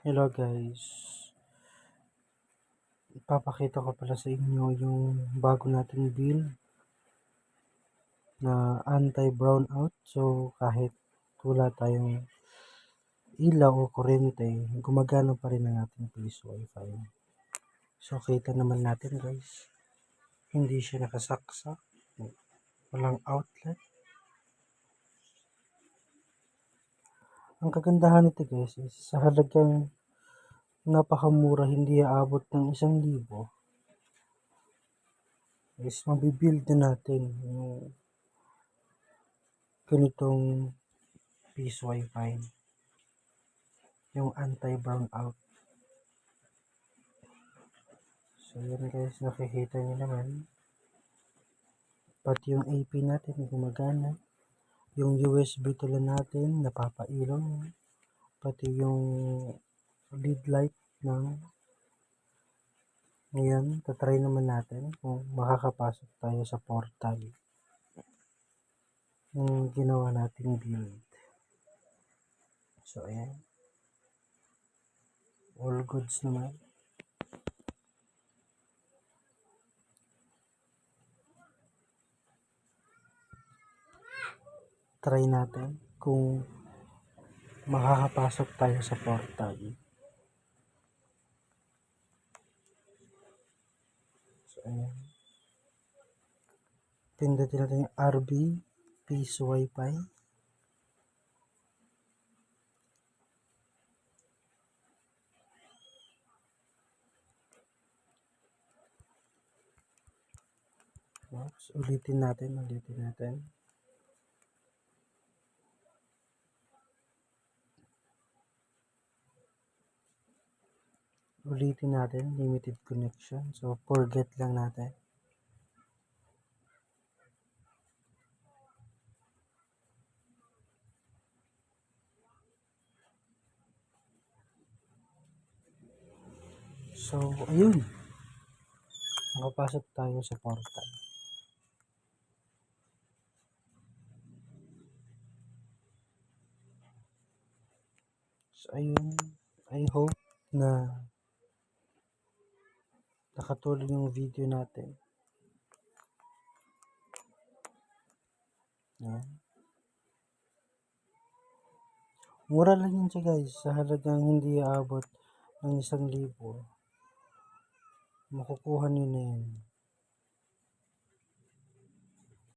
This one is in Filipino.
Hello guys, ipapakita ko pala sa inyo yung bago nating build na anti-brownout. So kahit wala tayong ilaw o kuryente, gumagana pa rin ang ating Peace Wi-Fi. So kita naman natin guys, hindi siya nakasaksak, walang outlet. Ang kagandahan nito guys is sa halagang napakamura, hindi aabot ng 1,000, is mabibuild na natin yung ganitong Peace Wi-Fi, yung anti-brownout. So yun guys, nakikita niyo naman, pati yung AP natin gumagana, yung USB tula natin napapailaw, pati yung lead light ng ngayon. Tatry naman natin kung makakapasok tayo sa portal ng ginawa nating build. So ayan, all goods naman. Try natin kung makakapasok tayo sa portal. So ayan, pindutin natin yung RB Peace Wi-Fi. Oops, ulitin natin. Limited connection. So forget lang natin. So ayun, makapasok tayo sa portal. So ayun, I hope na nakatulong yung video natin. Ayan. Mura lang yun siya guys, sa halagang hindi aabot ng 1,000. Makukuha nyo na yun.